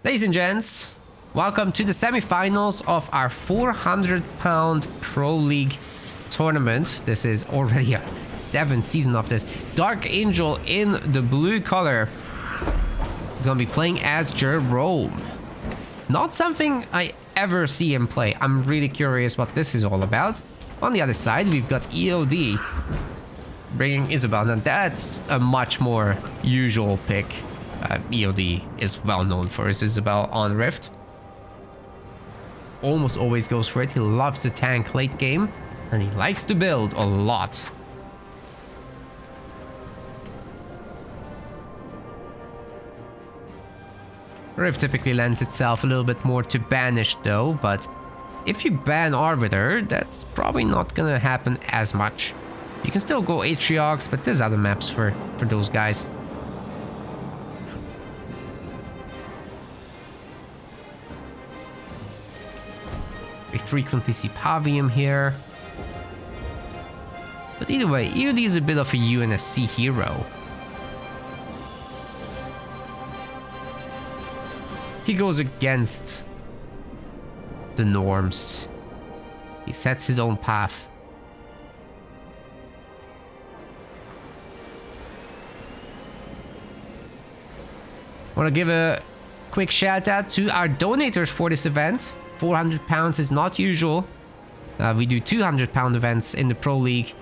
Ladies and gents, welcome to the semifinals of our 400-pound Pro League tournament. This is already a 7th season of this. Darkangel in the blue color is going to be playing as Jerome. Not something I ever see him play. I'm really curious what this is all about. On the other side, we've got EOD bringing Isabel, and that's a much more usual pick. EOD is well known for his Isabel on Rift. Almost always goes for it. He loves to tank late game, and he likes to build a lot. Rift typically lends itself a little bit more to Banished though, but if you ban Arbiter, that's probably not gonna happen as much. You can still go Atriox, but there's other maps for those guys. We frequently see Pavium here. But either way, EOD is a bit of a UNSC hero. He goes against the norms. He sets his own path. I want to give a quick shout out to our donators for this event. 400 pounds is not usual. We do 200-pound events in the Pro League.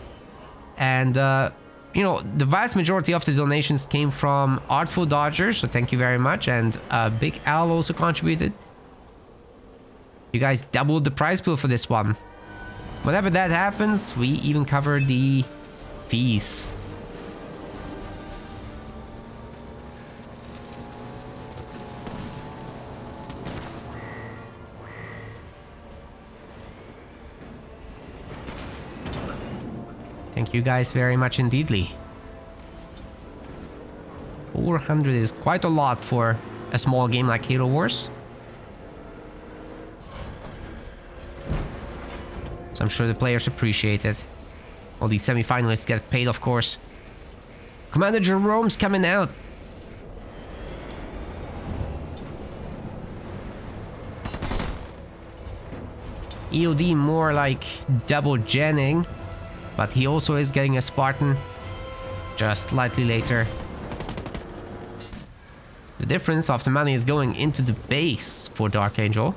And, you know, the vast majority of the donations came from Artful Dodgers, so thank you very much. And Big Al also contributed. You guys doubled the prize pool for this one. Whenever that happens, we even cover the fees. Thank you guys very much indeedly. 400 is quite a lot for a small game like Halo Wars. So I'm sure the players appreciate it. All these semi-finalists get paid, of course. Commander Jerome's coming out. EOD more like double genning. But he also is getting a Spartan just slightly later. The difference of the money is going into the base for Darkangel.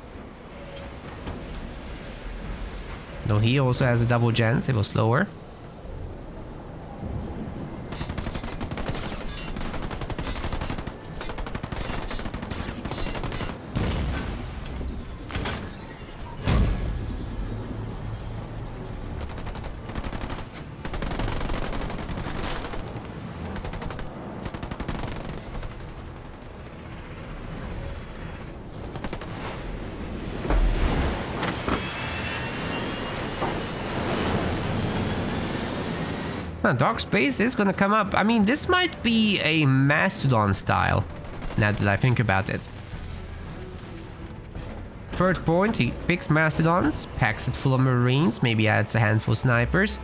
Though he also has a double gen, so it was slower. Dark Space is gonna come up. I mean, this might be a Mastodon style, now that I think about it. Third point, he picks Mastodons, packs it full of Marines, maybe adds a handful of snipers.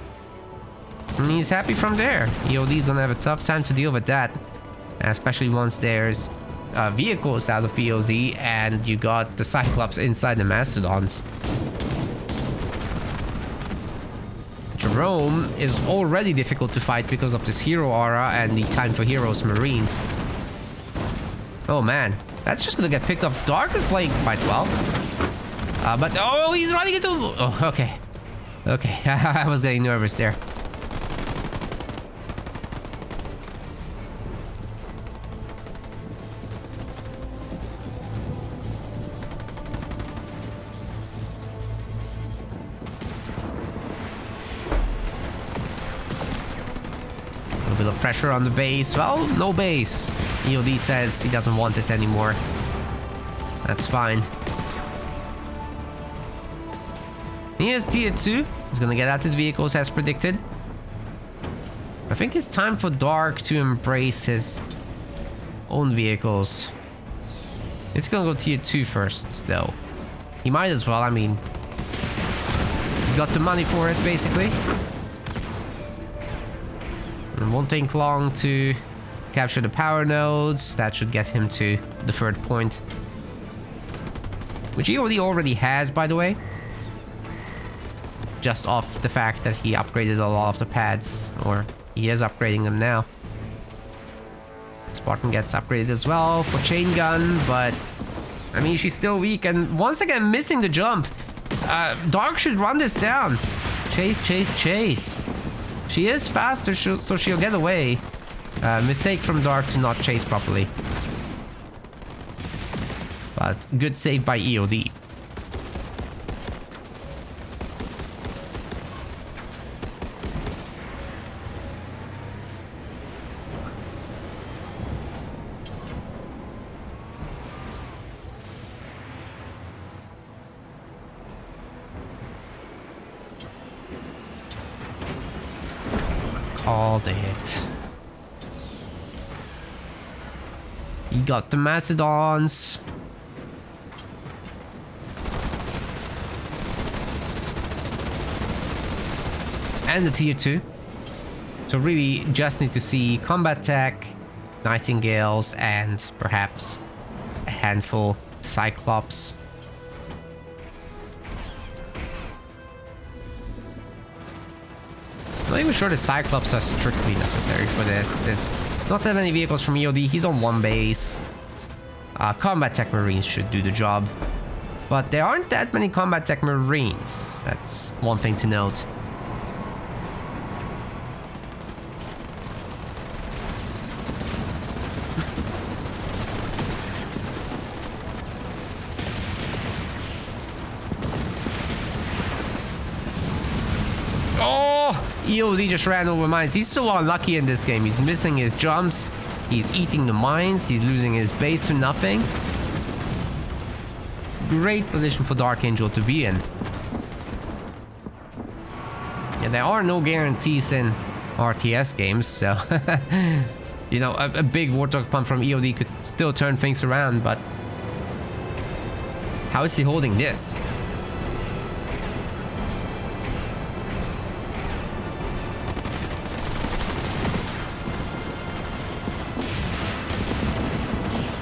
And he's happy from there. EOD's gonna have a tough time to deal with that. Especially once there's vehicles out of EOD and you got the Cyclops inside the Mastodons. Jerome is already difficult to fight because of this hero aura and the time for heroes Marines. Oh man, that's just gonna get picked up. Dark is playing quite well. But oh, he's running into... Oh, okay. Okay, I was getting nervous there. Pressure on the base. Well, no base. EOD says he doesn't want it anymore. That's fine. He is tier 2. He's gonna get out his vehicles as predicted. I think it's time for Dark to embrace his own vehicles. It's gonna go tier 2 first, though. He might as well, I mean... He's got the money for it, basically. It won't take long to capture the power nodes. That should get him to the third point. which EOD already has, by the way. Just off the fact that he upgraded a lot of the pads, or he is upgrading them now. Spartan gets upgraded as well for chain gun, but I mean, she's still weak, and once again missing the jump. Dark should run this down. Chase, chase, chase. She is faster, so she'll get away. Mistake from Dark to not chase properly. But good save by EOD. Called it. He got the Mastodons. And the tier 2. So really just need to see combat tech, Nightingales, and perhaps a handful Cyclops. Not even sure the Cyclops are strictly necessary for this. There's not that many vehicles from EOD. He's on one base. Combat Tech Marines should do the job. But there aren't that many Combat Tech Marines. That's one thing to note. EOD just ran over mines. He's so unlucky in this game. He's missing his jumps. He's eating the mines. He's losing his base to nothing. Great position for Darkangel to be in. Yeah, there are no guarantees in RTS games, so... you know, a big Warthog pump from EOD could still turn things around, but... how is he holding this?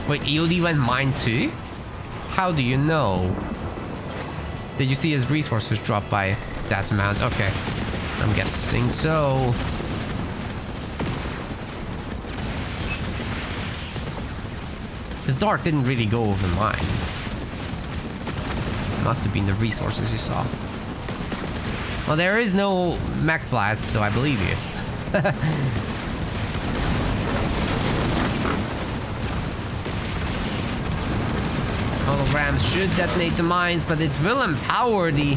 Wait, EOD went mine too? How do you know? Did you see his resources drop by that amount? Okay, I'm guessing so. Because Dark didn't really go over mines. Must have been the resources you saw. Well, there is no mech blast, so I believe you. Holograms should detonate the mines, but it will empower the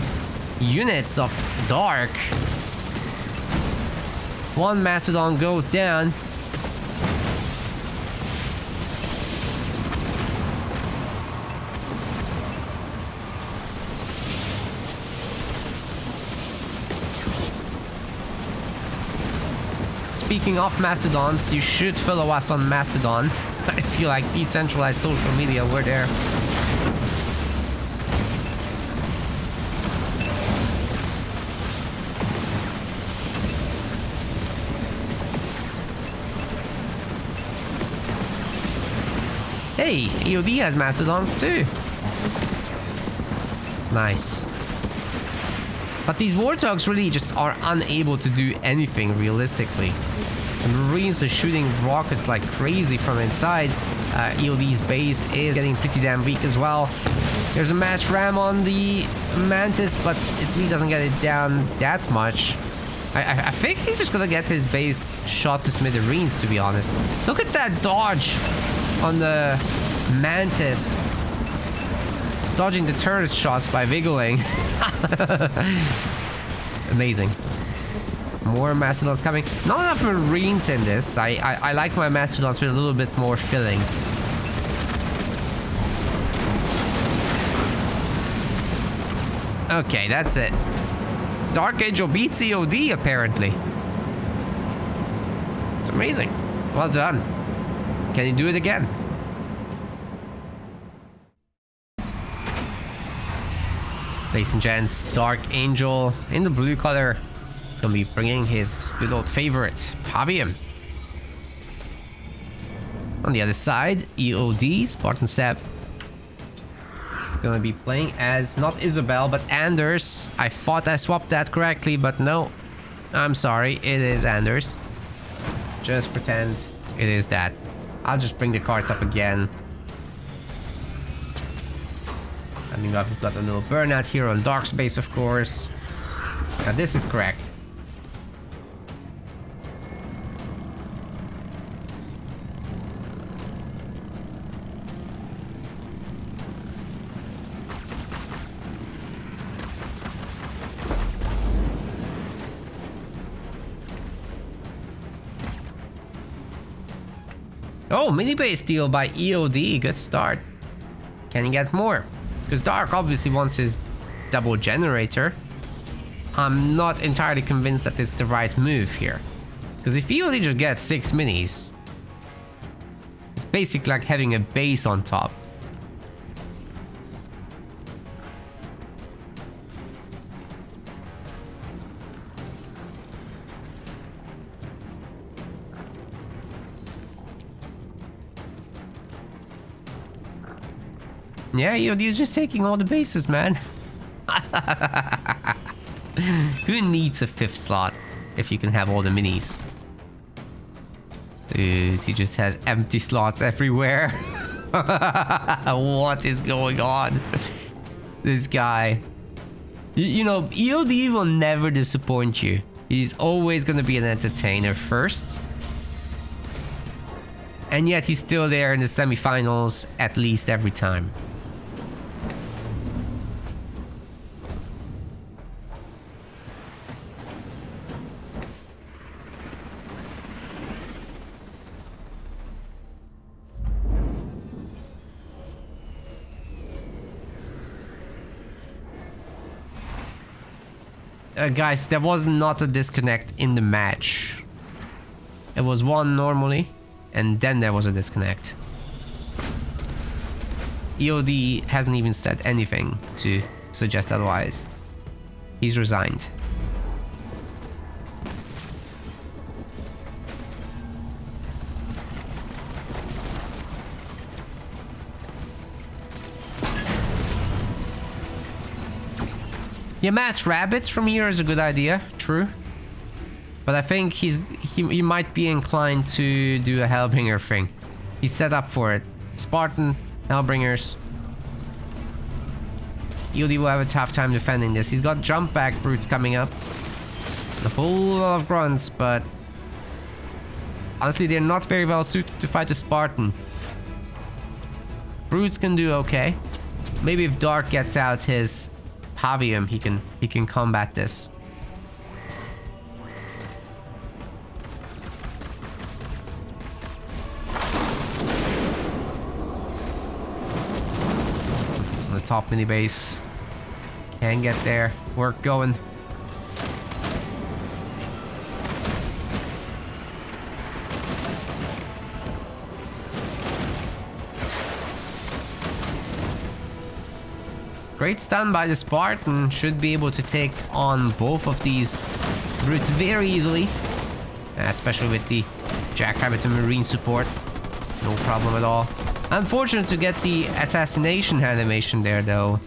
units of Dark. One Mastodon goes down. Speaking of Mastodons, you should follow us on Mastodon. If you like decentralized social media, we're there. Hey, EOD has Mastodons too. Nice. But these Warthogs really just are unable to do anything realistically. The Marines are shooting rockets like crazy from inside. EOD's base is getting pretty damn weak as well. There's a mass ram on the Mantis, but it really doesn't get it down that much. I think he's just gonna get his base shot to smithereens, to be honest. Look at that dodge on the Mantis. It's dodging the turret shots by wiggling. Amazing. More Mastodons coming. Not enough Marines in this. I like my Mastodons with a little bit more filling. Okay, that's it. Darkangel beats EOD, apparently. It's amazing. Well done. Can you do it again? Ladies and gents, Darkangel in the blue color. He's gonna be bringing his good old favorite, Pavium. On the other side, EOD, Spartan Seb. Gonna be playing as not Isabel, but Anders. I thought I swapped that correctly, but no. I'm sorry, it is Anders. Just pretend it is that. I'll just bring the cards up again. I mean, I've got a little burnout here on Dark Space, of course. Now this is correct. Oh, mini base deal by EOD. Good start. Can he get more? Because Dark obviously wants his double generator. I'm not entirely convinced that it's the right move here. Because if EOD just gets 6 minis, it's basically like having a base on top. Yeah, EOD is just taking all the bases, man. Who needs a 5th slot if you can have all the minis? Dude, he just has empty slots everywhere. What is going on? This guy. You know, EOD will never disappoint you. He's always going to be an entertainer first. And yet he's still there in the semifinals at least every time. Guys, there was not a disconnect in the match. It was one normally, and then there was a disconnect. EOD hasn't even said anything to suggest otherwise. He's resigned. Yeah, mass rabbits from here is a good idea, true. But I think he might be inclined to do a Hellbringer thing. He's set up for it. Spartan, Hellbringers. EOD will have a tough time defending this. He's got jump back brutes coming up. A whole lot of grunts, but honestly, they're not very well suited to fight a Spartan. Brutes can do okay. Maybe if Dark gets out his Pavium, he can combat this. It's on the top mini base. Can get there. Work going. Great stun by the Spartan. Should be able to take on both of these brutes very easily. Especially with the Jackrabbit and Marine support. No problem at all. Unfortunate to get the assassination animation there, though.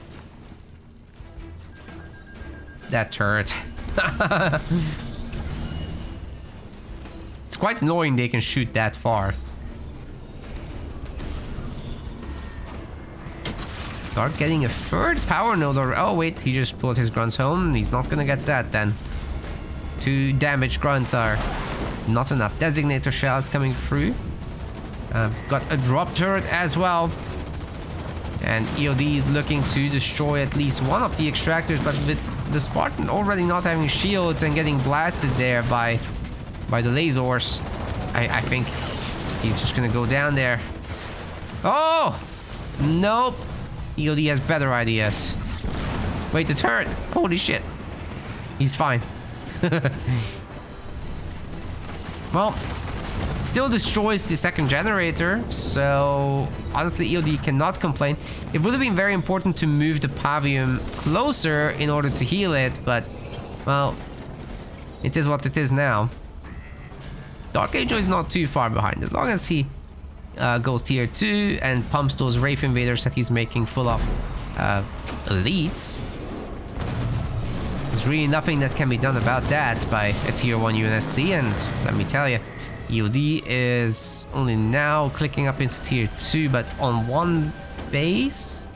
That turret. It's quite annoying they can shoot that far. Start getting a 3rd power node, or oh wait, he just pulled his grunts home. He's not gonna get that then. 2 damaged grunts are not enough. Designator shells coming through. Got a drop turret as well. And EOD is looking to destroy at least one of the extractors, but with the Spartan already not having shields and getting blasted there by the lasers, I think he's just gonna go down there. Oh! Nope. EOD has better ideas. Wait, the turret! Holy shit. He's fine. Well, still destroys the 2nd generator, so honestly EOD cannot complain. It would have been very important to move the Pavium closer in order to heal it, but well, it is what it is now. Darkangel is not too far behind, as long as he goes tier 2 and pumps those Wraith Invaders that he's making full of. elites. There's really nothing that can be done about that by a tier 1 UNSC, and let me tell you, EOD is only now clicking up into tier 2, but on one base,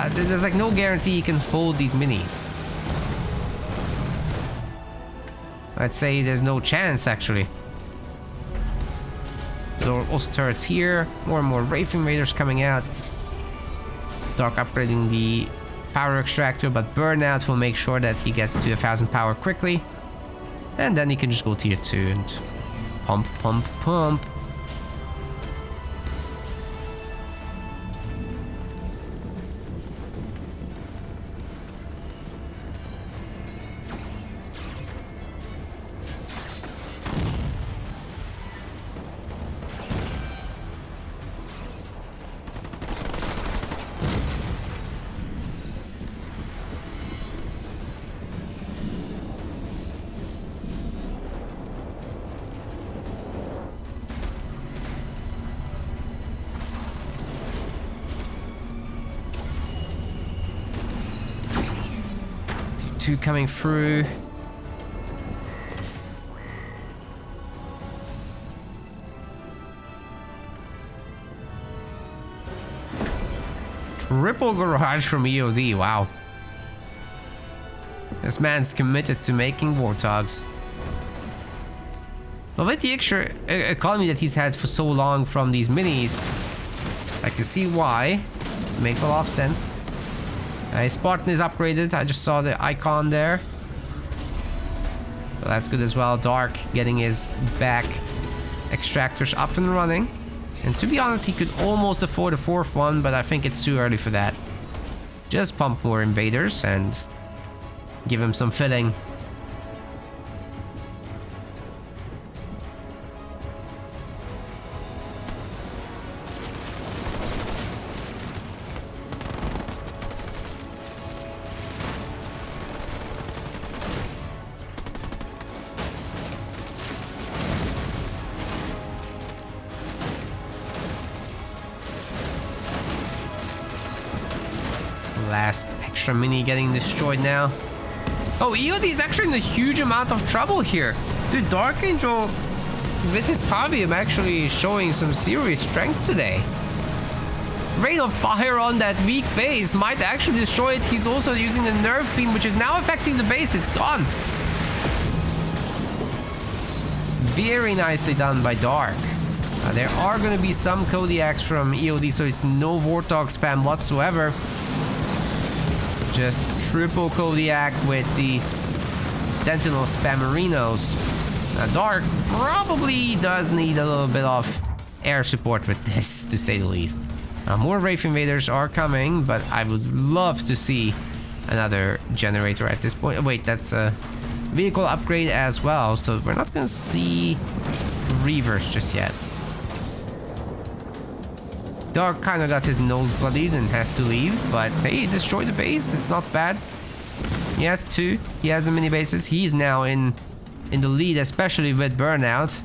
there's like no guarantee you can hold these minis. I'd say there's no chance, actually. There are also turrets here, more and more Wraith Invaders coming out. Dark upgrading the power extractor, but Burnout will make sure that he gets to 1000 power quickly. And then he can just go tier 2 and pump, pump, pump. Two coming through. Triple garage from EOD, wow. This man's committed to making warthogs. But with the extra economy that he's had for so long from these minis, I can see why. It makes a lot of sense. His Spartan is upgraded. I just saw the icon there. So that's good as well. Dark getting his back extractors up and running. And to be honest, he could almost afford a 4th one, but I think it's too early for that. Just pump more invaders and give him some filling. Last extra mini getting destroyed now. Oh, EOD is actually in a huge amount of trouble here. Dude, Darkangel with his Pavium actually showing some serious strength today. Rain of Fire on that weak base might actually destroy it. He's also using the Nerve Beam, which is now affecting the base. It's gone. Very nicely done by Dark. There are going to be some Kodiaks from EOD, so it's no Warthog spam whatsoever. Just triple Kodiak with the Sentinel Spammerinos. Now Dark probably does need a little bit of air support with this, to say the least. More Wraith Invaders are coming, but I would love to see another generator at this point. Wait, that's a vehicle upgrade as well, so we're not going to see Reavers just yet. Dark kind of got his nose bloodied and has to leave, but hey, destroy the base. It's not bad. He has 2. He has the mini bases. He's now in the lead, especially with Burnout.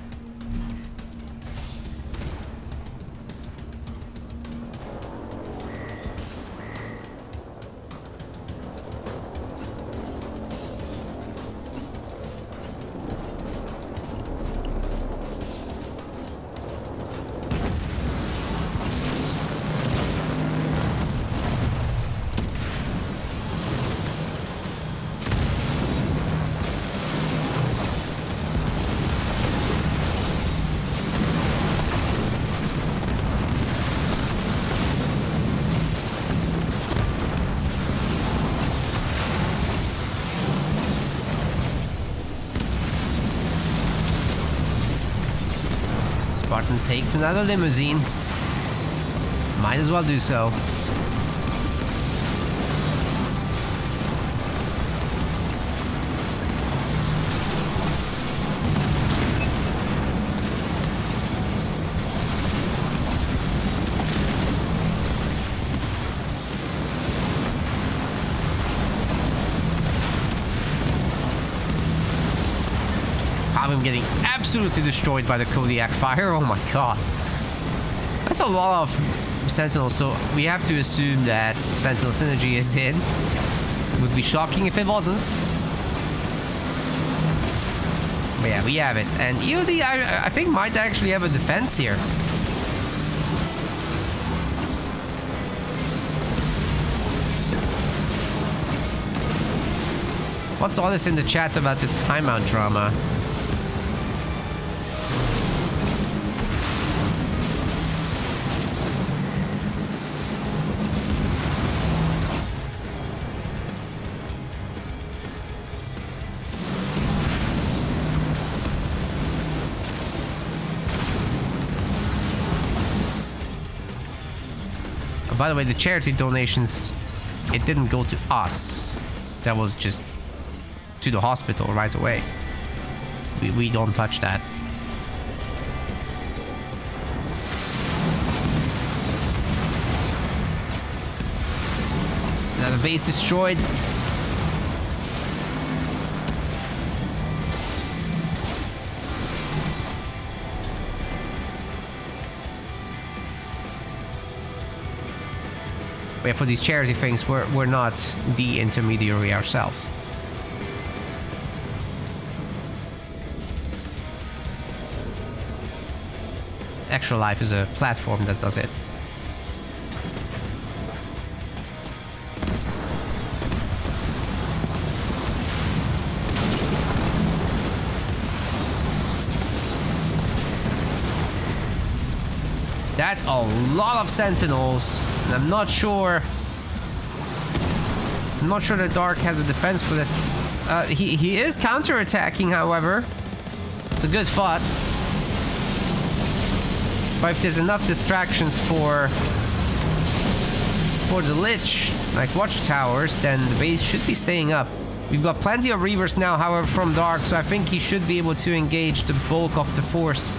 Spartan takes another limousine. Might as well do so. I'm getting absolutely destroyed by the Kodiak fire. Oh my god. That's a lot of Sentinel, so we have to assume that Sentinel Synergy is in. It would be shocking if it wasn't. But yeah, we have it. And EOD, I think, might actually have a defense here. What's all this in the chat about the timeout drama? By the way, the charity donations, it didn't go to us. That was just to the hospital right away. We don't touch that. Another base destroyed. But for these charity things, we're not the intermediary ourselves. Extra Life is a platform that does it. That's a lot of Sentinels, and I'm not sure that Dark has a defense for this. He is counterattacking, however. It's a good fight. But if there's enough distractions for the Lich, like watchtowers, then the base should be staying up. We've got plenty of Reavers now, however, from Dark, so I think he should be able to engage the bulk of the force.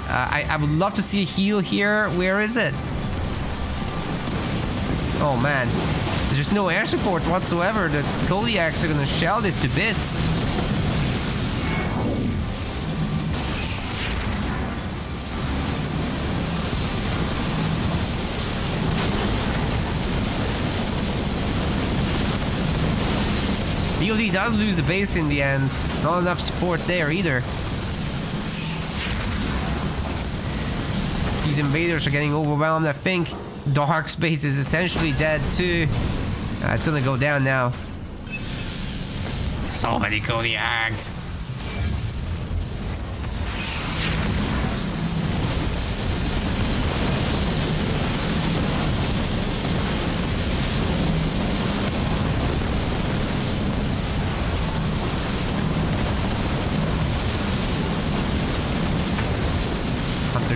I would love to see a heal here. Where is it? Oh man, there's just no air support whatsoever. The Kodiaks are gonna shell this to bits. EOD does lose the base in the end. Not enough support there either. These invaders are getting overwhelmed. I think Dark's base is essentially dead too. It's gonna go down now. So many Kodiaks.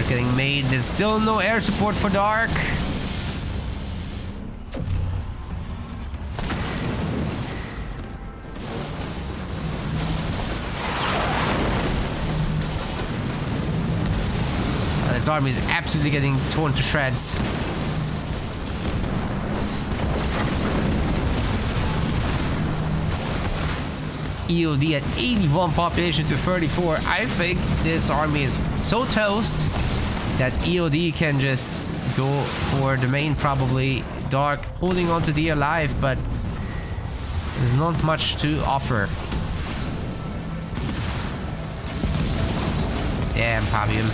Getting made. There's still no air support for Dark. This army is absolutely getting torn to shreds. EOD at 81 population to 34. I think this army is so toast that EOD can just go for the main, probably. Dark holding on to dear life, but there's not much to offer. Damn, Pavium.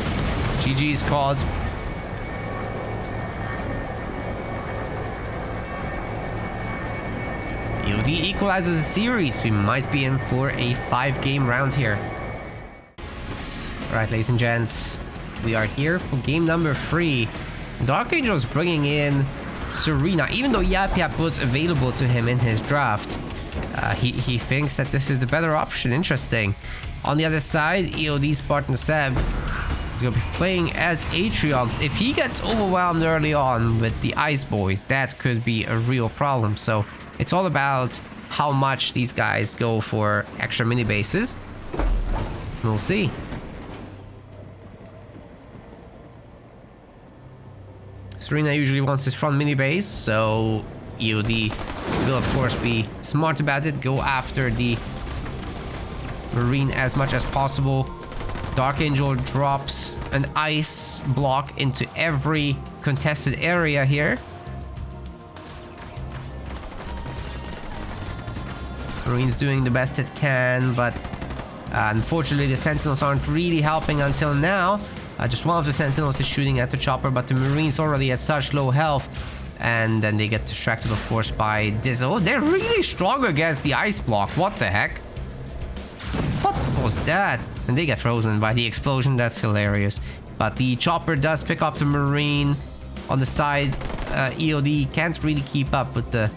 GG is called. EOD equalizes the series. We might be in for a 5-game round here. Alright, ladies and gents. We are here for game number 3. Darkangel is bringing in Serena. Even though Yap Yap was available to him in his draft, he thinks that this is the better option. Interesting. On the other side, EOD Spartan Seb is going to be playing as Atriox. If he gets overwhelmed early on with the Ice Boys, that could be a real problem. So it's all about how much these guys go for extra mini bases. We'll see. Serena usually wants his front mini base, so EOD will of course be smart about it. Go after the Marine as much as possible. Darkangel drops an ice block into every contested area here. Marine's doing the best it can, but unfortunately the Sentinels aren't really helping until now. Just one of the Sentinels is shooting at the chopper, but the Marines already at such low health. And then they get distracted, of course, by this. Oh, they're really strong against the ice block. What the heck? What was that? And they get frozen by the explosion. That's hilarious. But the chopper does pick up the Marine on the side. EOD can't really keep up with the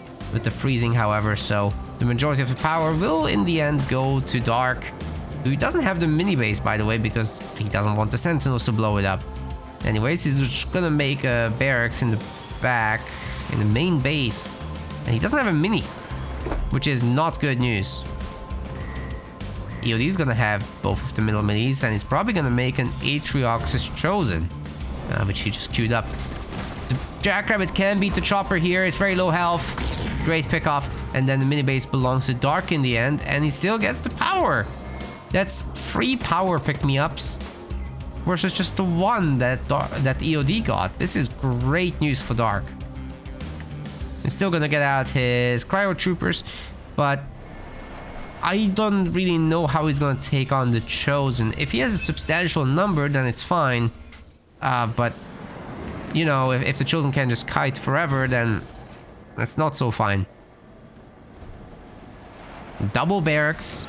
freezing, however, so the majority of the power will in the end go to Dark, who doesn't have the mini base, by the way, because he doesn't want the Sentinels to blow it up. Anyways, he's just gonna make a barracks in the back, in the main base, and he doesn't have a mini, which is not good news. EOD is gonna have both of the middle minis, and he's probably gonna make an Atriox's Chosen, which he just queued up. The Jackrabbit can beat the chopper here. It's very low health. Great pickoff. And then the mini base belongs to Dark in the end, and he still gets the power. That's 3 power pick-me-ups versus just the 1 that EOD got. This is great news for Dark. He's still gonna get out his Cryo Troopers, but I don't really know how he's gonna take on the Chosen. If he has a substantial number, then it's fine. But, you know, if the Chosen can just kite forever, then that's not so fine. Double barracks,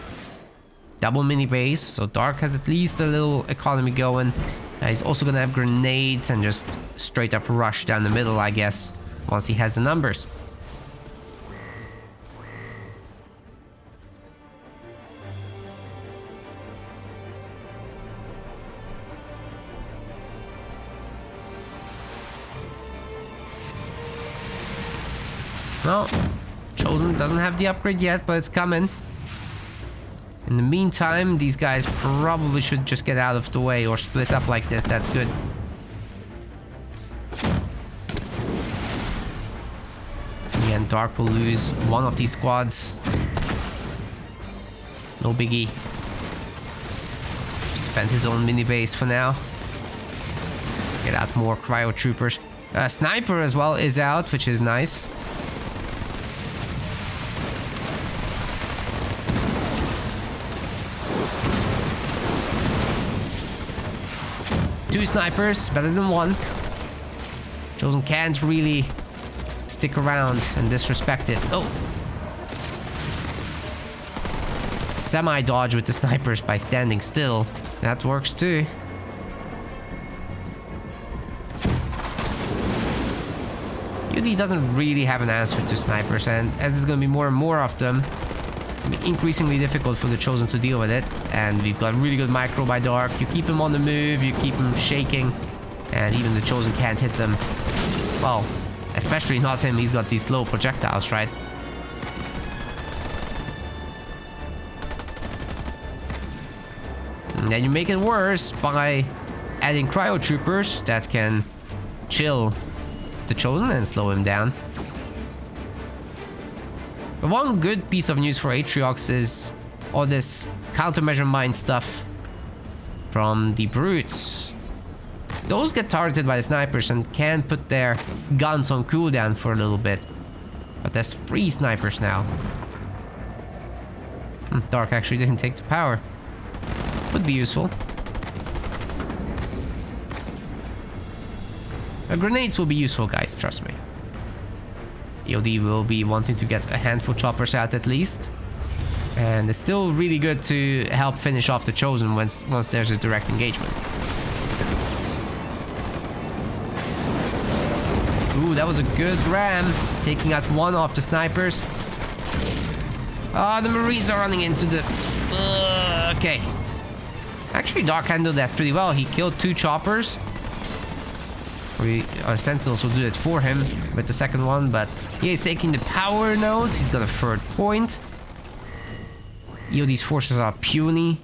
double mini base, so Dark has at least a little economy going. He's also gonna have grenades and just straight up rush down the middle, I guess, once he has the numbers. Well, Chosen doesn't have the upgrade yet, but it's coming. In the meantime, these guys probably should just get out of the way or split up like this. That's good. Again, Dark will lose one of these squads. No biggie. Just defend his own mini base for now. Get out more Cryo Troopers. Sniper as well is out, which is nice. Two snipers, better than one. Chosen can't really stick around and disrespect it. Oh! Semi-dodge with the snipers by standing still. That works too. EOD doesn't really have an answer to snipers, and as there's gonna be more and more of them, it'll be increasingly difficult for the Chosen to deal with it. And we've got really good micro by Dark. You keep him on the move, you keep him shaking, and even the Chosen can't hit them. Well, especially not him, he's got these slow projectiles, right? And then you make it worse by adding Cryo Troopers that can chill the Chosen and slow him down. But one good piece of news for Atriox is all this countermeasure mine stuff from the brutes. Those get targeted by the snipers and can put their guns on cooldown for a little bit. But there's 3 snipers now. Dark actually didn't take the power. Would be useful. Grenades will be useful, guys, trust me. EOD will be wanting to get a handful of choppers out at least. And it's still really good to help finish off the Chosen once there's a direct engagement. Ooh, that was a good ram, taking out one of the snipers. Ah, the Marines are running into the... okay. Actually, Dark handled that pretty well. He killed 2 choppers. Our Sentinels will do it for him with the second one, but he is taking the power nodes. He's got a 3rd point. EOD's forces are puny.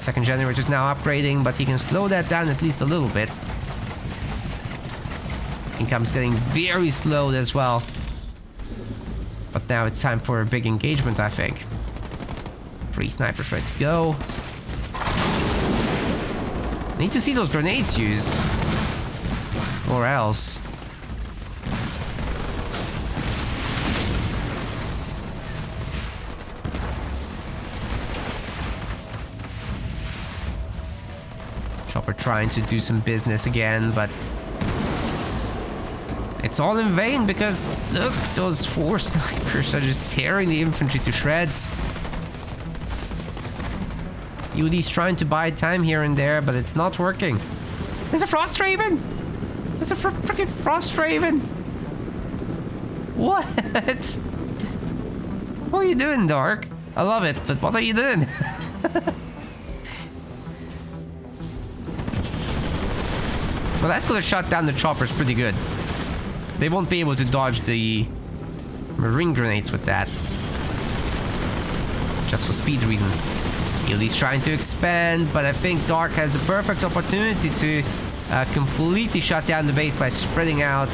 Second generator is now upgrading, but he can slow that down at least a little bit. Income's getting very slowed as well. But now it's time for a big engagement, I think. 3 snipers ready to go. Need to see those grenades used. Or else. Chopper trying to do some business again, but it's all in vain because look, those 4 snipers are just tearing the infantry to shreds. EOD's trying to buy time here and there, but it's not working. There's a Frost Raven! There's a freaking Frost Raven! What? What are you doing, Dark? I love it, but what are you doing? Well, that's gonna shut down the choppers pretty good. They won't be able to dodge the marine grenades with that. Just for speed reasons. EOD's trying to expand, but I think Dark has the perfect opportunity to completely shut down the base by spreading out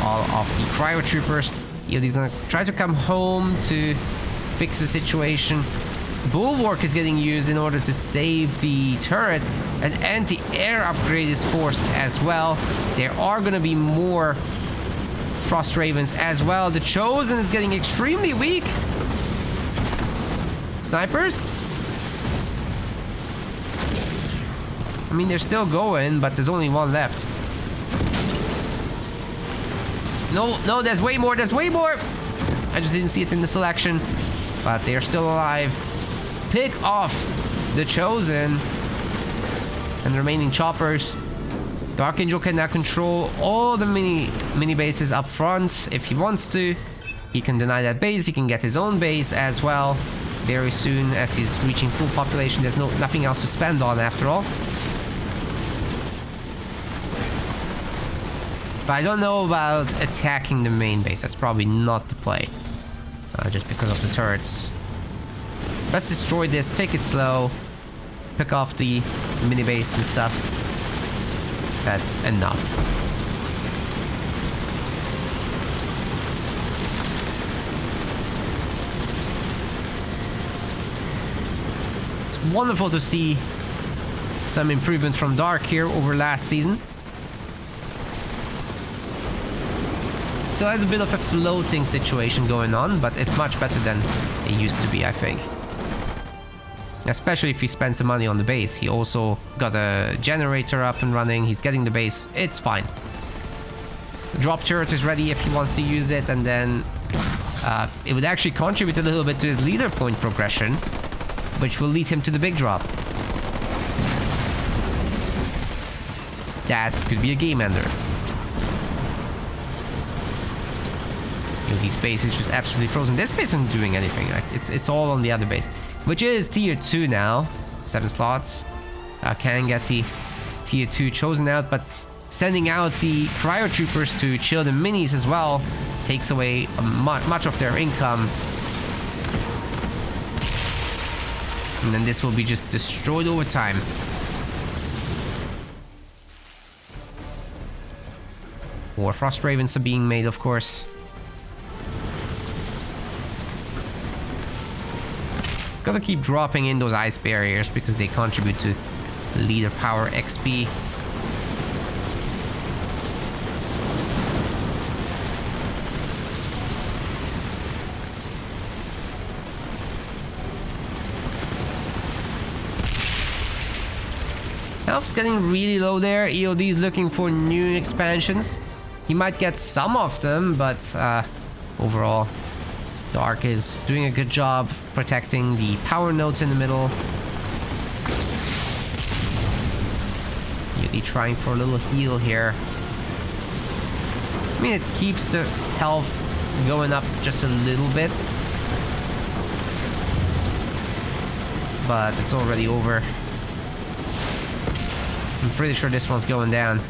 all of the cryo troopers. EOD's gonna try to come home to fix the situation. Bulwark is getting used in order to save the turret. An anti-air upgrade is forced as well. There are gonna be more Frost Ravens as well. The Chosen is getting extremely weak. Snipers? I mean, they're still going, but there's only one left. No, there's way more, there's way more! I just didn't see it in the selection, but they're still alive. Pick off the Chosen and the remaining choppers. Darkangel can now control all the mini bases up front if he wants to. He can deny that base, he can get his own base as well. Very soon as he's reaching full population, there's nothing else to spend on after all. But I don't know about attacking the main base. That's probably not the play. Just because of the turrets. Let's destroy this, take it slow. Pick off the mini base and stuff. That's enough. It's wonderful to see some improvement from Dark here over last season. Still has a bit of a floating situation going on, but it's much better than it used to be, I think. Especially if he spends the money on the base. He also got a generator up and running. He's getting the base. It's fine. The drop turret is ready if he wants to use it, and then it would actually contribute a little bit to his leader point progression, which will lead him to the big drop. That could be a game ender. This base is just absolutely frozen. This base isn't doing anything. Like, it's all on the other base, which is tier 2 now. 7 slots. Can get the tier 2 chosen out, but sending out the cryo troopers to chill the minis as well takes away much of their income. And then this will be just destroyed over time. More Frost Ravens are being made, of course. Gotta keep dropping in those ice barriers because they contribute to leader power XP. Health's getting really low there. EOD is looking for new expansions. He might get some of them, but overall, Dark is doing a good job protecting the power nodes in the middle. EOD trying for a little heal here. I mean, it keeps the health going up just a little bit, but it's already over. I'm pretty sure this one's going down.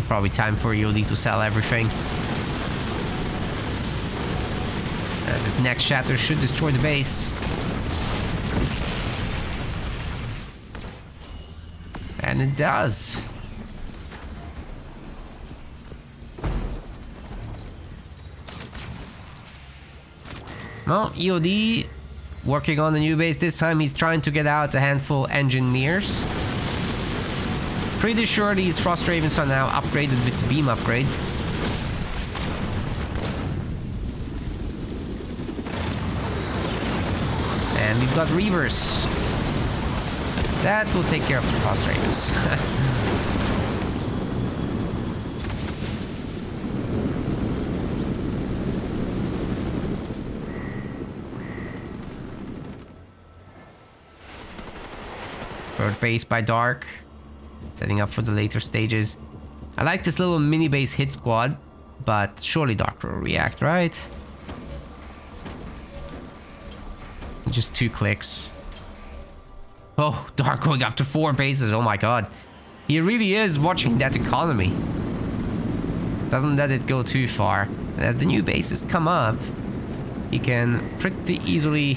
Probably time for EOD to sell everything. As this next shatter should destroy the base. And it does. Well, EOD working on the new base. This time he's trying to get out a handful engineers. Pretty sure these Frost Ravens are now upgraded with the beam upgrade. And we've got Reavers. That will take care of the Frost Ravens. Third base by Dark. Setting up for the later stages. I like this little mini base hit squad, but surely Dark will react, right? Just 2 clicks. Oh, Dark going up to 4 bases. Oh my god. He really is watching that economy. Doesn't let it go too far. And as the new bases come up, he can pretty easily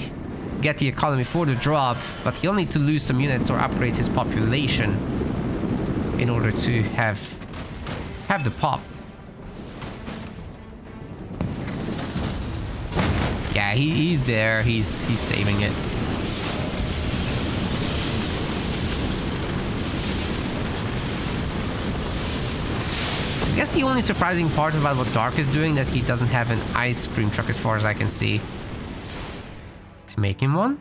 get the economy for the drop, but he'll need to lose some units or upgrade his population in order to have the pop. Yeah, he's there. He's saving it. I guess the only surprising part about what Dark is doing that he doesn't have an ice cream truck as far as I can see. He's making one?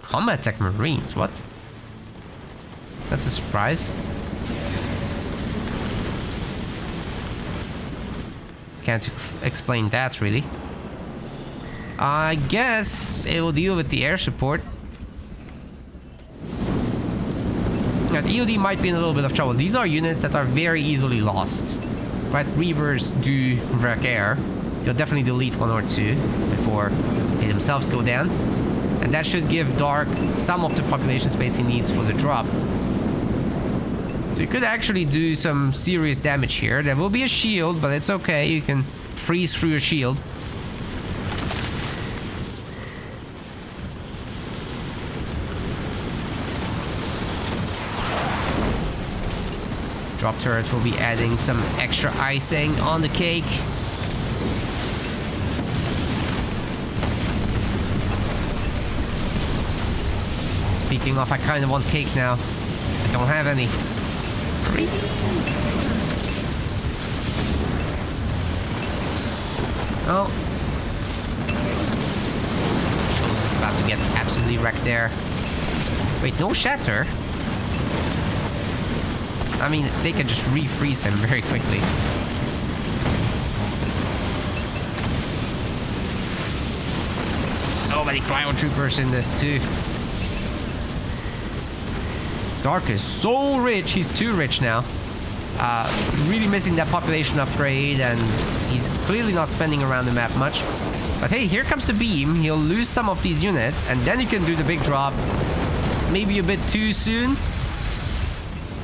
Combat Tech Marines, what? That's a surprise. Can't explain that really. I guess it will deal with the air support. Now, the EOD might be in a little bit of trouble. These are units that are very easily lost. Right? Reavers do wreck air. They'll definitely delete 1 or 2 before they themselves go down. And that should give Dark some of the population space he needs for the drop. So you could actually do some serious damage here. There will be a shield, but it's okay. You can freeze through a shield. Drop turret will be adding some extra icing on the cake. Speaking of, I kind of want cake now. I don't have any. Oh. Shows is about to get absolutely wrecked there. Wait, no shatter? I mean, they can just refreeze him very quickly. So many cryo troopers in this too. Dark is so rich, he's too rich now. Really missing that population upgrade, and he's clearly not spending around the map much. But hey, here comes the beam. He'll lose some of these units, and then he can do the big drop. Maybe a bit too soon.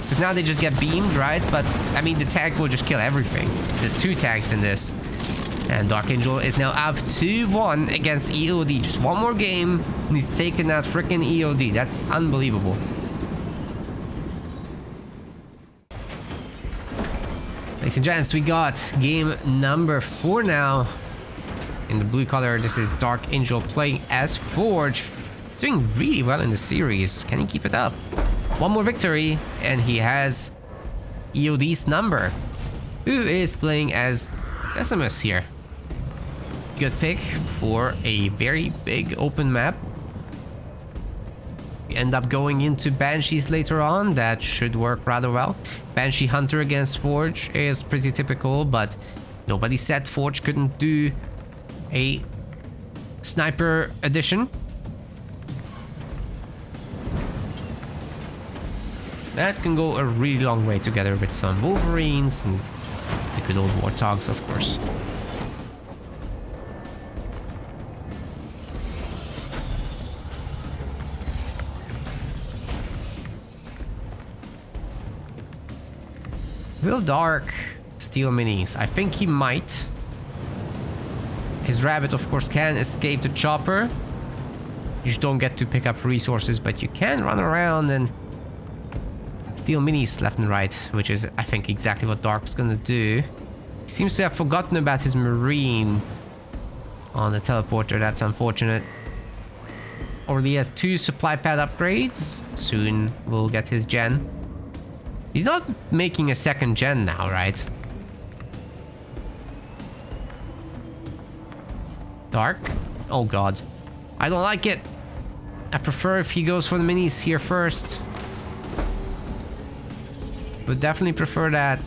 Because now they just get beamed, right? But, I mean, the tank will just kill everything. There's 2 tanks in this. And Darkangel is now up 2-1 against EOD. Just one more game, and he's taking that freaking EOD. That's unbelievable. Ladies and gents, we got game number 4 now. In the blue color, this is Darkangel playing as Forge. He's doing really well in the series. Can he keep it up? One more victory, and he has EOD's number. Who is playing as Decimus here. Good pick for a very big open map. We end up going into Banshees later on. That should work rather well. Banshee Hunter against Forge is pretty typical, but nobody said Forge couldn't do a sniper edition. That can go a really long way together with some Wolverines and the good old Warthogs, of course. Will Dark steal minis? I think he might. His rabbit, of course, can escape the chopper. You just don't get to pick up resources, but you can run around and steal minis left and right, which is, I think, exactly what Dark's gonna do. He seems to have forgotten about his Marine on the teleporter. That's unfortunate. Already has 2 supply pad upgrades. Soon we'll get his gen. He's not making a second gen now, right? Dark? Oh god. I don't like it. I prefer if he goes for the minis here first. Would definitely prefer that.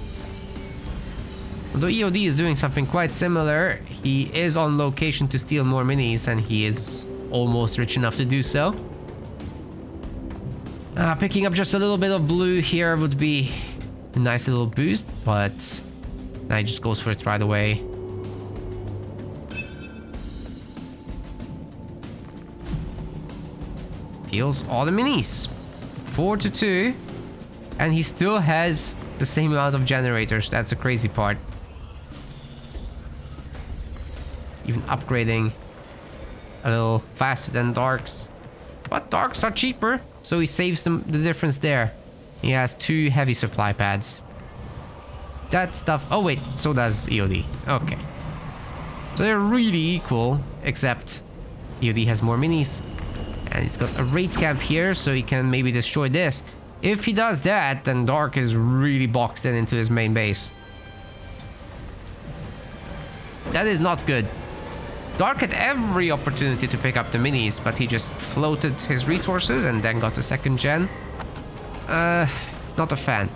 Although EOD is doing something quite similar, he is on location to steal more minis and he is almost rich enough to do so. Picking up just a little bit of blue here would be a nice little boost, but now he just goes for it right away. Steals all the minis. 4-2. And he still has the same amount of generators. That's the crazy part. Even upgrading a little faster than Darks. But Darks are cheaper, so he saves the difference there. He has 2 heavy supply pads. That stuff... Oh wait, so does EOD. Okay. So they're really equal, except EOD has more minis. And he's got a raid camp here, so he can maybe destroy this. If he does that, then Dark is really boxed into his main base. That is not good. Dark had every opportunity to pick up the minis, but he just floated his resources and then got the second gen. Not a fan.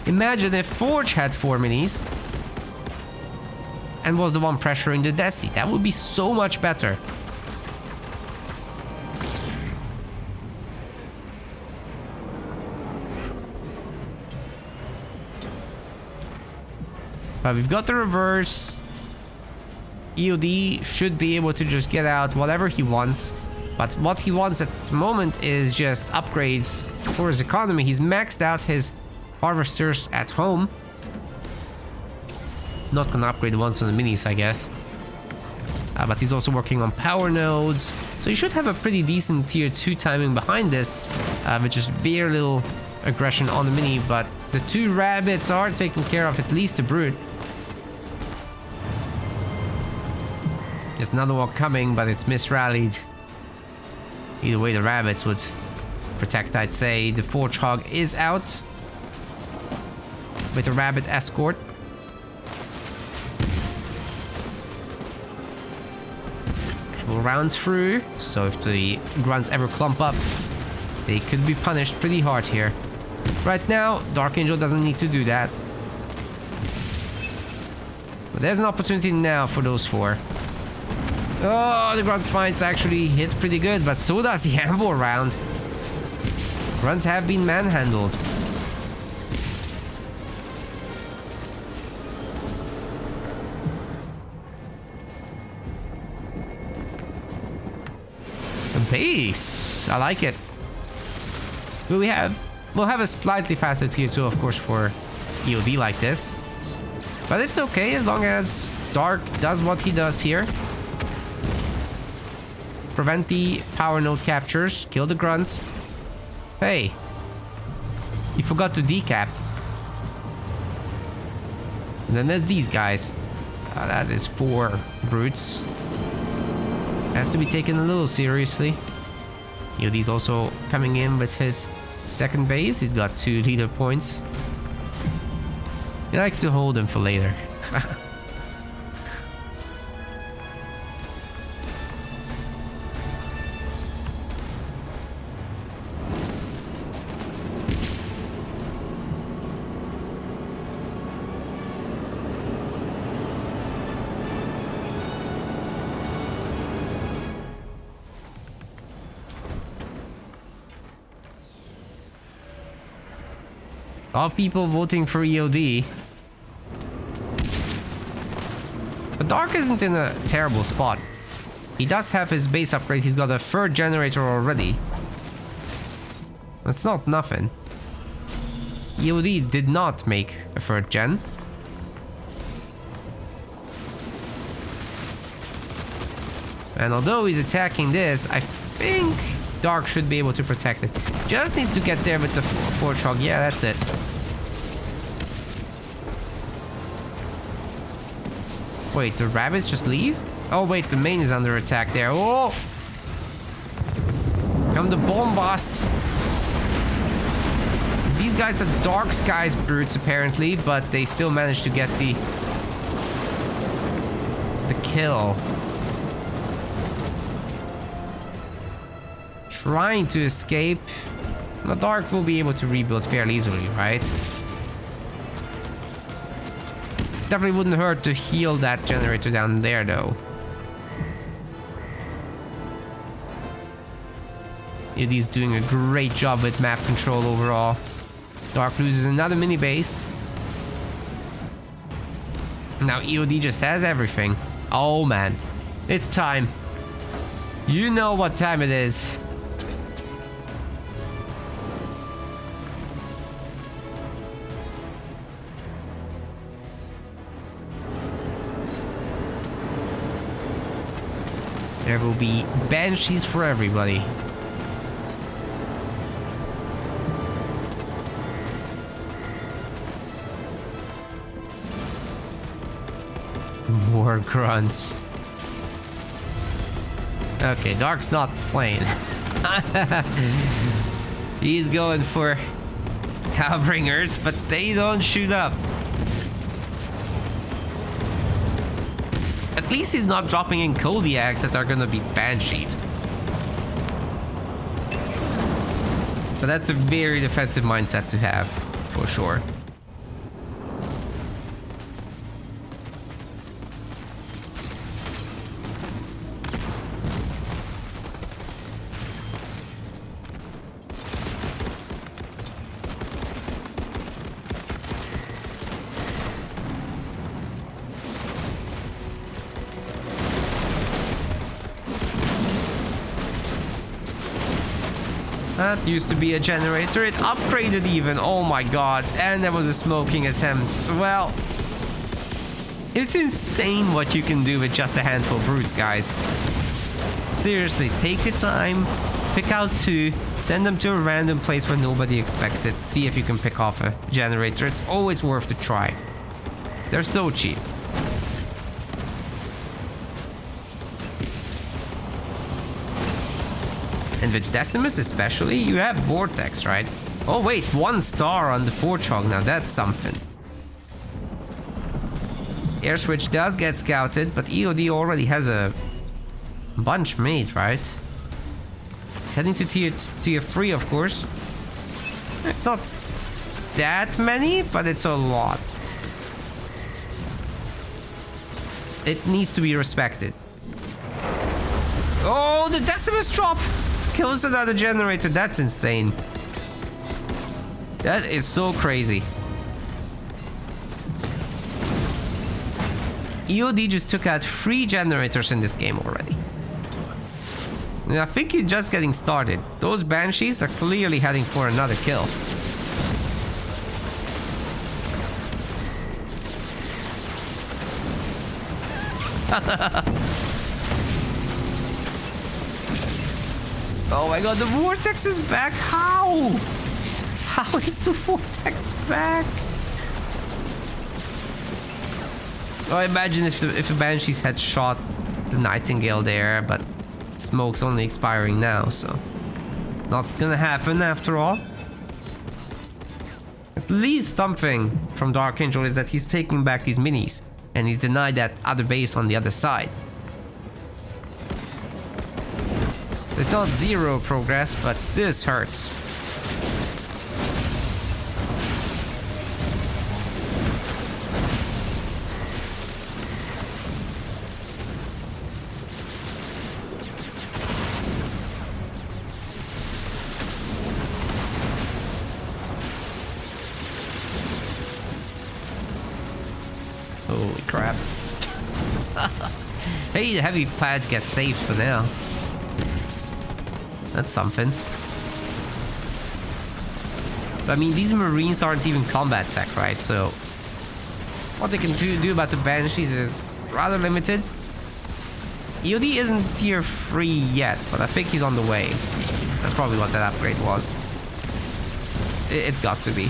Imagine if Forge had 4 minis and was the one pressuring the Desi. That would be so much better. But we've got the reverse. EOD should be able to just get out whatever he wants. But what he wants at the moment is just upgrades for his economy. He's maxed out his harvesters at home. Not gonna upgrade the ones on the minis, I guess. But he's also working on power nodes. So he should have a pretty decent tier 2 timing behind this. With just very little aggression on the mini. But the 2 rabbits are taking care of at least the brute. There's another one coming, but it's misrallied. Either way, the rabbits would protect, I'd say. The Forge Hog is out with a rabbit escort. We'll round through, so if the grunts ever clump up, they could be punished pretty hard here. Right now, Darkangel doesn't need to do that. But there's an opportunity now for those 4. Oh, the grunt mines actually hit pretty good, but so does the ambo round. Grunts have been manhandled. The base, I like it. We'll have a slightly faster tier 2, of course, for EOD like this. But it's okay as long as Dark does what he does here. Prevent the power node captures. Kill the grunts. Hey. You forgot to decap. And then there's these guys. That is 4 brutes. Has to be taken a little seriously. EOD's also coming in with his second base. He's got 2 leader points. He likes to hold them for later. All people voting for EOD. But Dark isn't in a terrible spot. He does have his base upgrade. He's got a 3rd generator already. That's not nothing. EOD did not make a 3rd gen. And although he's attacking this, I think Dark should be able to protect it. Just needs to get there with the Forge Hog. Yeah, that's it. Wait, the rabbits just leave? Oh wait, the main is under attack there. Oh! Come the bomb boss. These guys are Dark Skies brutes apparently, but they still managed to get the kill. Trying to escape. The Dark will be able to rebuild fairly easily, right? Definitely wouldn't hurt to heal that generator down there though. EOD's doing a great job with map control overall. Dark loses another mini base. Now EOD just has everything. Oh man, it's time. You know what time it is. There will be Banshees for everybody. More grunts. Okay, Dark's not playing. He's going for Hellbringers, but they don't shoot up. At least he's not dropping in Kodiaks that are gonna be Bansheed. But that's a very defensive mindset to have, for sure. That used to be a generator. It upgraded even. Oh my god. And there was a smoking attempt. Well, it's insane what you can do with just a handful of brutes, guys. Seriously, take your time. Pick out 2. Send them to a random place where nobody expects it. See if you can pick off a generator. It's always worth a try. They're so cheap. And with Decimus especially, you have Vortex, right? Oh wait, 1 star on the Forge-Hog, now that's something. Air Switch does get scouted, but EOD already has a bunch made, right? It's heading to tier 3, of course. It's not that many, but it's a lot. It needs to be respected. Oh, the Decimus drop! Kills another generator. That's insane. That is so crazy. EOD just took out 3 generators in this game already. And I think he's just getting started. Those Banshees are clearly heading for another kill. Oh my god, the Vortex is back! How? How is the Vortex back? Oh, imagine if the Banshees had shot the Nightingale there, but smoke's only expiring now, so... Not gonna happen after all. At least something from Darkangel is that he's taking back these minis, and he's denied that other base on the other side. It's not 0 progress, but this hurts. Holy crap. Hey, the heavy pad gets saved for now. That's something. But, I mean, these Marines aren't even combat tech, right? So, what they can do about the Banshees is rather limited. EOD isn't tier 3 yet, but I think he's on the way. That's probably what that upgrade was. It's got to be.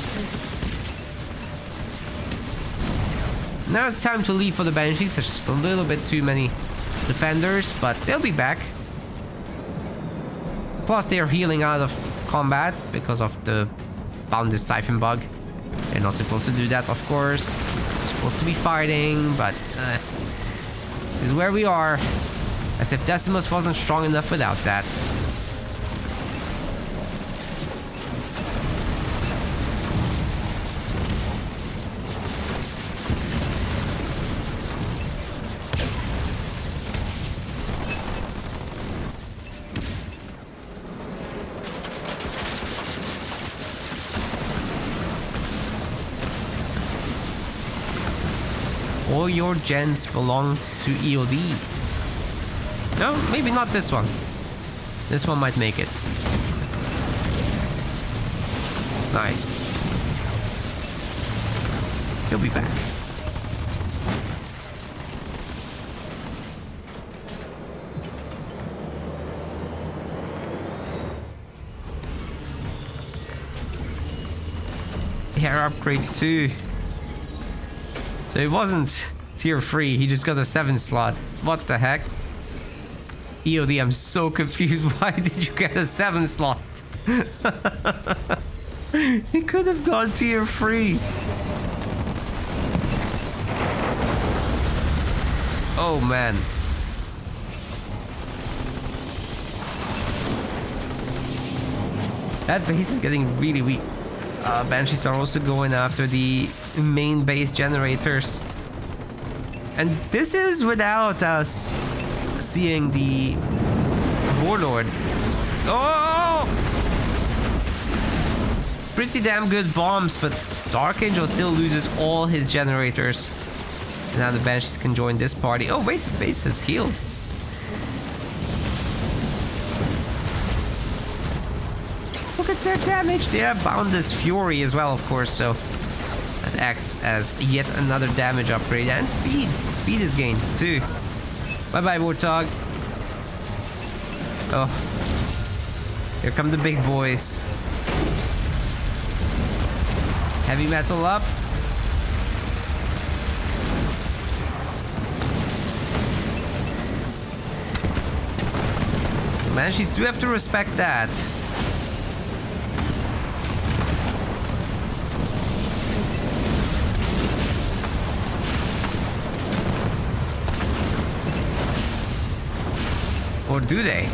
Now it's time to leave for the Banshees. There's just a little bit too many defenders, but they'll be back. Plus, they're healing out of combat because of the bounded siphon bug. They're not supposed to do that, of course. They're supposed to be fighting, but this is where we are. As if Decimus wasn't strong enough without that. All your gens belong to EOD. No, maybe not this one. This one might make it. Nice. He'll be back. Hair upgrade 2. So it wasn't tier 3, he just got a 7 slot. What the heck? EOD, I'm so confused. Why did you get a 7 slot? He could have gone tier 3. Oh man. That base is getting really weak. Banshees are also going after the main base generators. And this is without us seeing the Warlord. Oh! Pretty damn good bombs, but Darkangel still loses all his generators. Now the Banshees can join this party. Oh wait, the base is healed. Look at their damage. They have Boundless Fury as well, of course, so that acts as yet another damage upgrade. And speed. Speed is gained too. Bye-bye, Warthog. Oh. Here come the big boys. Heavy metal up. The Banshees do have to respect that. Or do they?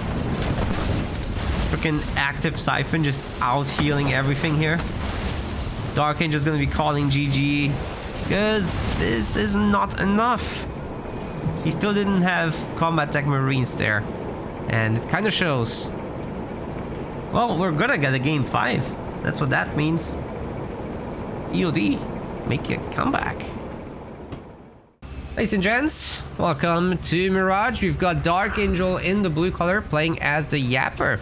Freaking active Siphon just out healing everything here. Darkangel's gonna be calling GG because this is not enough. He still didn't have combat tech Marines there, and it kind of shows. Well, we're gonna get a game 5. That's what that means. EOD, make a comeback. Ladies and gents, welcome to Mirage. We've got Darkangel in the blue color playing as the Yapper.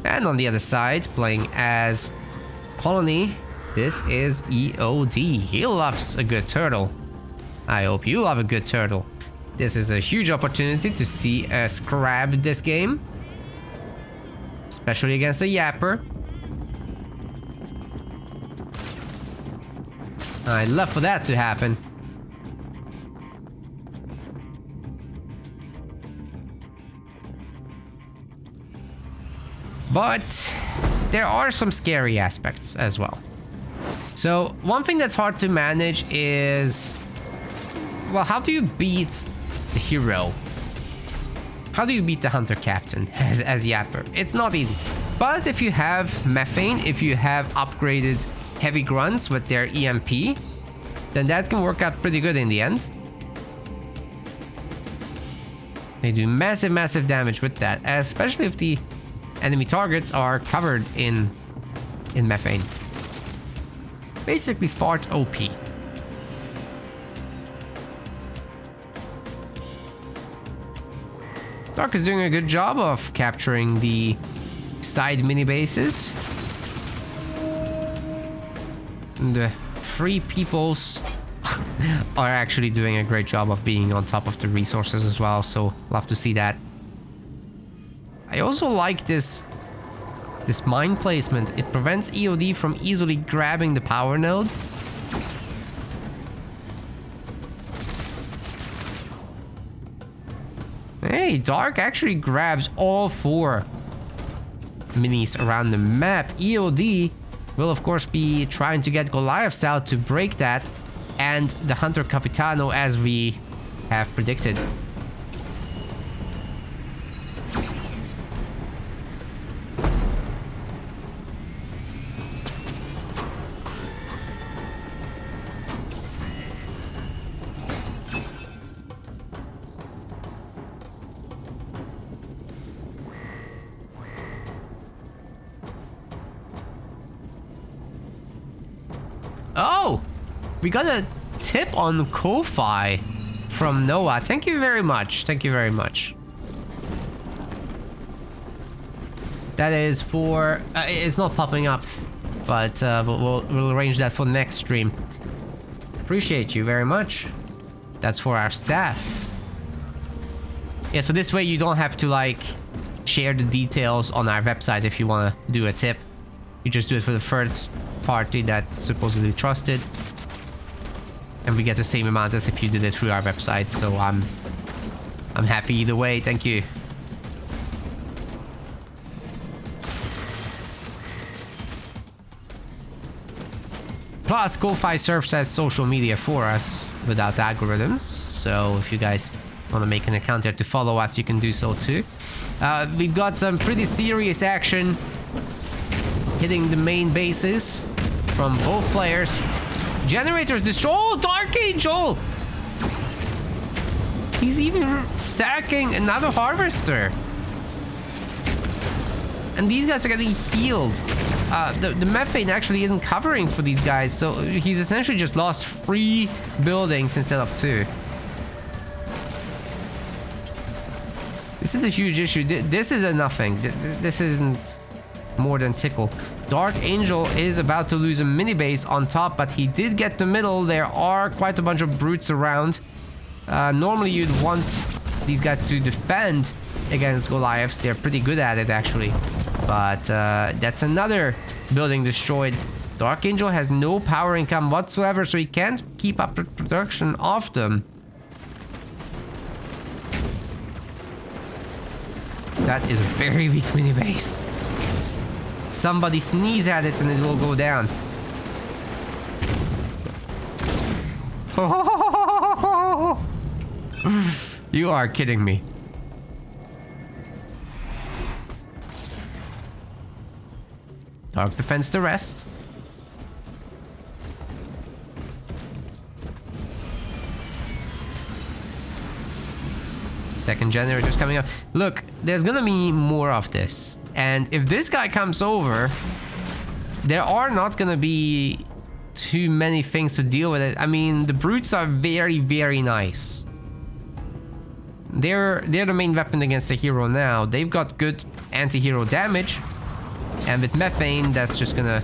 And on the other side, playing as Colony, this is EOD. He loves a good turtle. I hope you love a good turtle. This is a huge opportunity to see us grab this game. Especially against the Yapper. I'd love for that to happen. But there are some scary aspects as well. So one thing that's hard to manage is, well, how do you beat the hero? How do you beat the hunter captain as Yapper? It's not easy. But if you have methane, if you have upgraded heavy grunts with their EMP, then that can work out pretty good in the end. They do massive, massive damage with that, especially if the enemy targets are covered in methane. Basically fart OP. Dark is doing a good job of capturing the side mini bases. And the free peoples are actually doing a great job of being on top of the resources as well, so love to see that. I also like this mine placement. It prevents EOD from easily grabbing the power node. Okay, Dark actually grabs all 4 minis around the map. EOD will of course be trying to get Goliaths out to break that, and the Hunter Capitano as we have predicted. Oh, we got a tip on Ko-Fi from Noah. Thank you very much. Thank you very much. That is for... it's not popping up, but we'll arrange that for next stream. Appreciate you very much. That's for our staff. Yeah, so this way you don't have to like share the details on our website if you want to do a tip. You just do it for the third party that's supposedly trusted, and we get the same amount as if you did it through our website. So I'm happy either way. Thank you. Plus, Ko-Fi serves as social media for us without algorithms. So if you guys want to make an account there to follow us, you can do so too. We've got some pretty serious action hitting the main bases from both players. Generators destroy. Oh, Darkangel! He's even sacking another harvester. And these guys are getting healed. The methane actually isn't covering for these guys, so he's essentially just lost 3 buildings instead of 2. This is a huge issue. This is a nothing. This isn't more than tickle. Darkangel is about to lose a mini base on top, but he did get the middle. There are quite a bunch of brutes around. Normally you'd want these guys to defend against Goliaths. They're pretty good at it actually. But that's another building destroyed. Darkangel has no power income whatsoever, so he can't keep up production of them. That is a very weak mini base. Somebody sneeze at it and it will go down. You are kidding me. Dark defends the rest. Second generator's coming up. Look, there's gonna be more of this. And if this guy comes over, there are not gonna be too many things to deal with it. I mean, the brutes are very, very nice. They're the main weapon against the hero now. They've got good anti-hero damage. And with methane, that's just gonna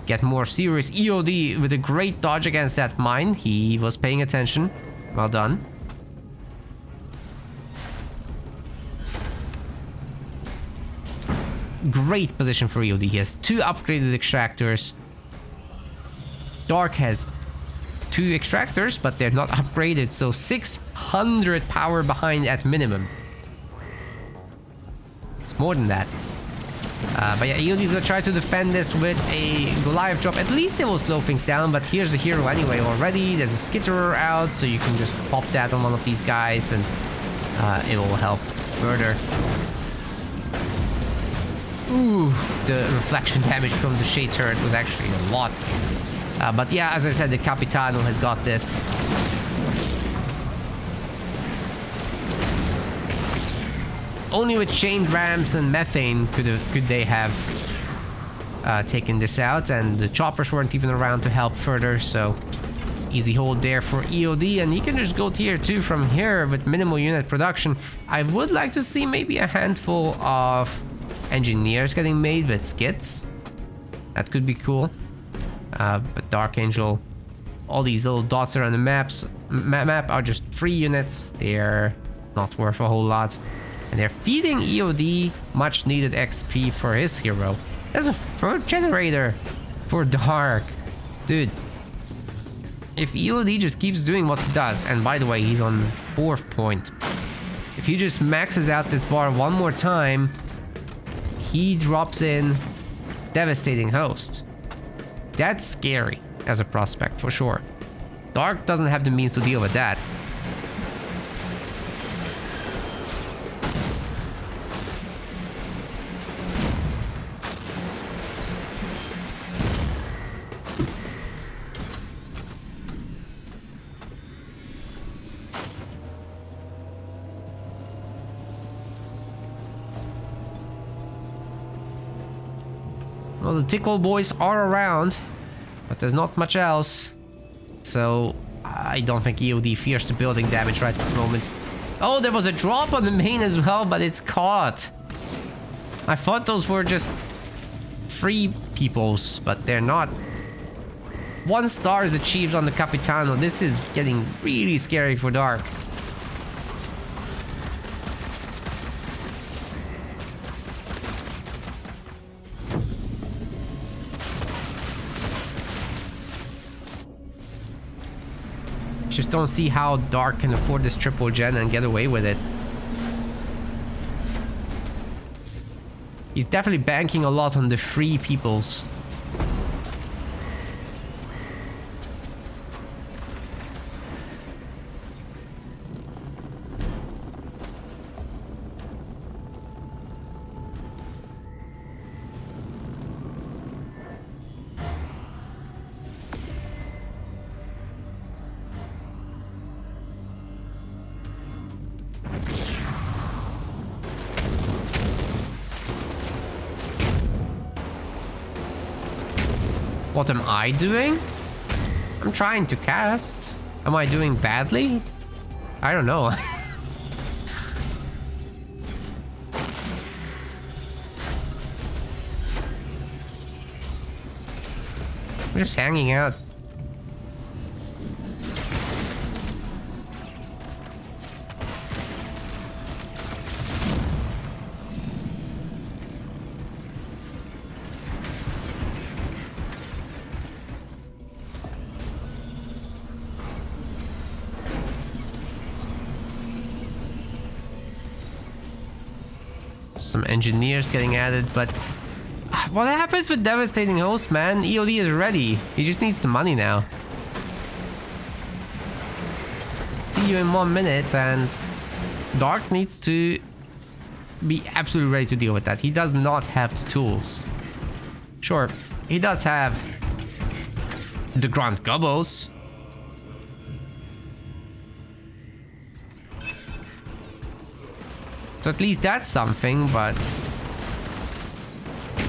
get more serious. EOD with a great dodge against that mine. He was paying attention. Well done. Great position for EOD. He has 2 upgraded extractors. Dark has 2 extractors, but they're not upgraded, so 600 power behind at minimum. It's more than that. But yeah, EOD is gonna try to defend this with a Goliath drop. At least it will slow things down, but here's the hero anyway already. There's a skitterer out, so you can just pop that on one of these guys and it will help further. Ooh, the reflection damage from the shade turret was actually a lot. But yeah, as I said, the Capitano has got this. Only with chained rams and methane could they have taken this out, and the choppers weren't even around to help further, so easy hold there for EOD, and he can just go tier 2 from here with minimal unit production. I would like to see maybe a handful of engineers getting made with skits. That could be cool. But Darkangel, all these little dots around the map are just 3 units. They're not worth a whole lot. And they're feeding EOD much needed XP for his hero. There's a 3rd generator for Dark. Dude, if EOD just keeps doing what he does, and by the way, he's on 4th point. If If he just maxes out this bar one more time, he drops in Devastating Host. That's scary as a prospect, for sure. Dark doesn't have the means to deal with that. Well, the Tickle boys are around, but there's not much else. So, I don't think EOD fears the building damage right at this moment. Oh, there was a drop on the main as well, but it's caught. I thought those were just free peoples, but they're not. 1 star is achieved on the Capitano. This is getting really scary for Dark. Just don't see how Dark can afford this triple gen and get away with it. He's definitely banking a lot on the free peoples. What am I doing? I'm trying to cast. Am I doing badly? I don't know. I'm just hanging out. Some engineers getting added, but what happens with Devastating Host, man? EOD is ready. He just needs the money now. See you in 1 minute, and Dark needs to be absolutely ready to deal with that. He does not have the tools. Sure, he does have the Grand Gobos. So at least that's something, but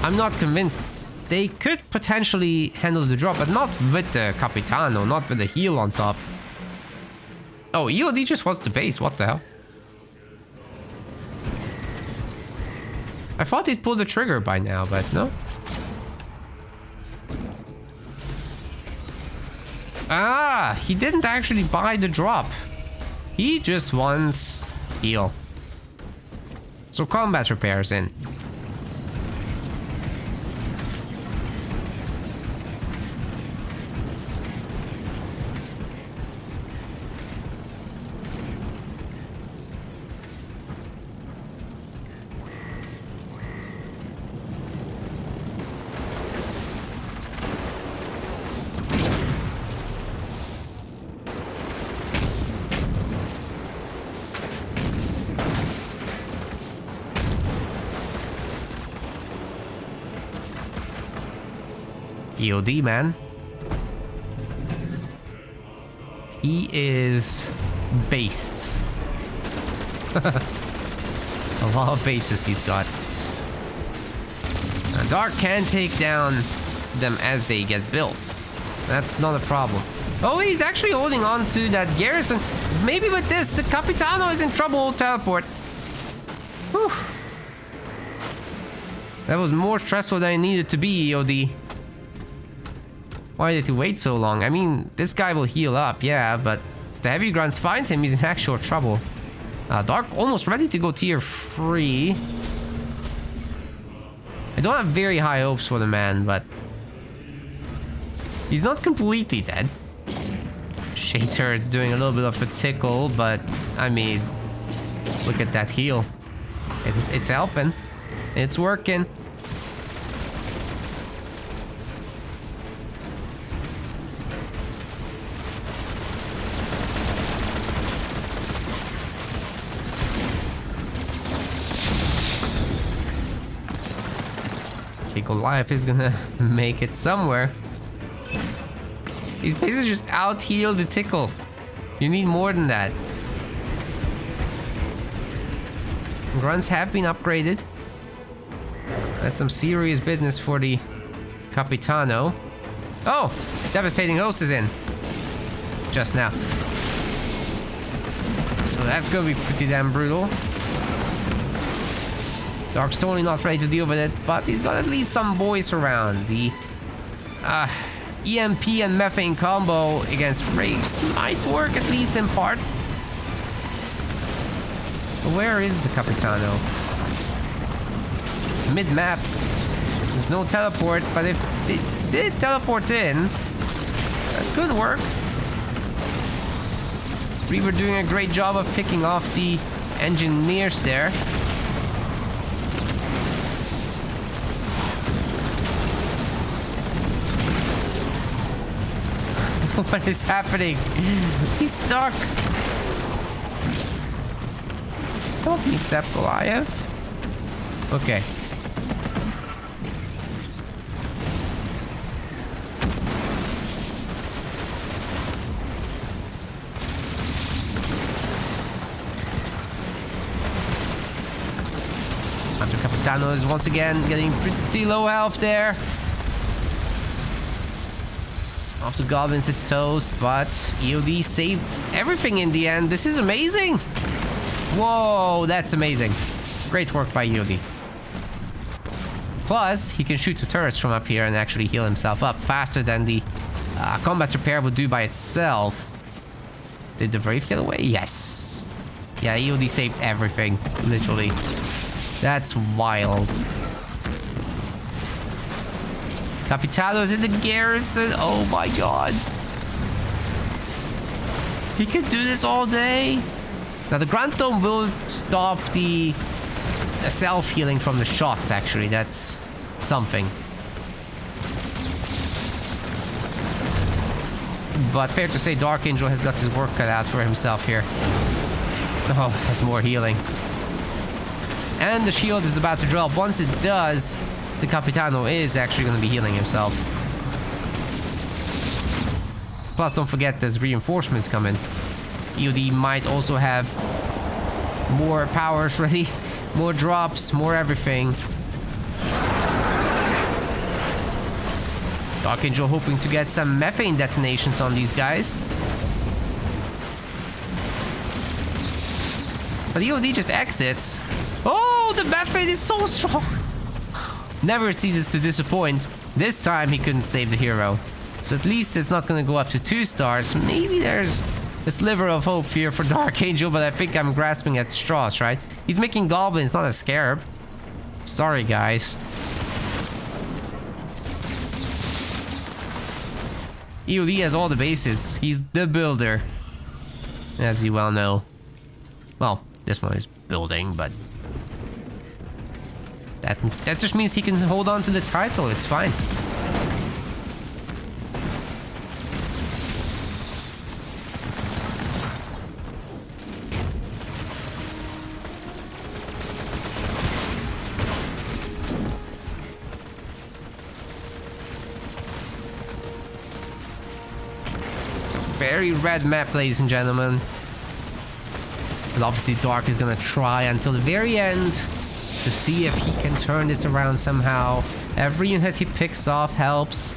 I'm not convinced. They could potentially handle the drop, but not with the Capitano, not with the heal on top. Oh, EOD just wants the base, what the hell? I thought he'd pull the trigger by now, but no. Ah, he didn't actually buy the drop. He just wants heal. So combat repairs in. EOD, man. He is based. A lot of bases he's got. Now, Dark can take down them as they get built. That's not a problem. Oh, he's actually holding on to that garrison. Maybe with this, the Capitano is in trouble. Teleport. Whew. That was more stressful than it needed to be, EOD. Why did he wait so long? I mean, this guy will heal up, yeah, but the heavy grunts find him, he's in actual trouble. Dark almost ready to go tier 3. I don't have very high hopes for the man, but he's not completely dead. Shater is doing a little bit of a tickle, but I mean, Look at that heal. It's helping. It's working. Okay, Goliath is gonna make it somewhere. He's basically just out-healed the tickle. You need more than that. Grunts have been upgraded. That's some serious business for the Capitano. Oh! Devastating Host is in. Just now. So that's gonna be pretty damn brutal. Dark's totally not ready to deal with it, but he's got at least some boys around. The EMP and Methane combo against Wraiths might work at least in part. But where is the Capitano? It's mid-map. There's no teleport, but if they did teleport in, that could work. Reaver doing a great job of picking off the engineers there. What is happening? He's stuck. Help me, Step Goliath. Okay. Hunter Capitano is once again getting pretty low health there. Off the Goblins is toast, but EOD saved everything in the end. This is amazing. Whoa, that's amazing. Great work by EOD. Plus, he can shoot the turrets from up here and actually heal himself up faster than the combat repair would do by itself. Did the Brave get away? Yes. Yeah, EOD saved everything, literally. That's wild. Capitano's in the garrison. Oh my god. He could do this all day. Now the Grunt Dome will stop the self-healing from the shots, actually. That's something. But fair to say, Darkangel has got his work cut out for himself here. Oh, has more healing. And the shield is about to drop. Once it does, the Capitano is actually going to be healing himself. Plus, don't forget there's reinforcements coming. EOD might also have more powers ready, more drops, more everything. Darkangel hoping to get some methane detonations on these guys. But EOD just exits. Oh, the methane is so strong. Never ceases to disappoint. This time he couldn't save the hero. So at least it's not going to go up to 2 stars. Maybe there's a sliver of hope here for Darkangel, but I think I'm grasping at straws, right? He's making goblins, not a scarab. Sorry, guys. EOD has all the bases. He's the builder, as you well know. Well, this one is building, but that just means he can hold on to the title. It's fine. It's a very red map, ladies and gentlemen. But obviously Dark is gonna try until the very end to see if he can turn this around somehow. Every unit he picks off helps.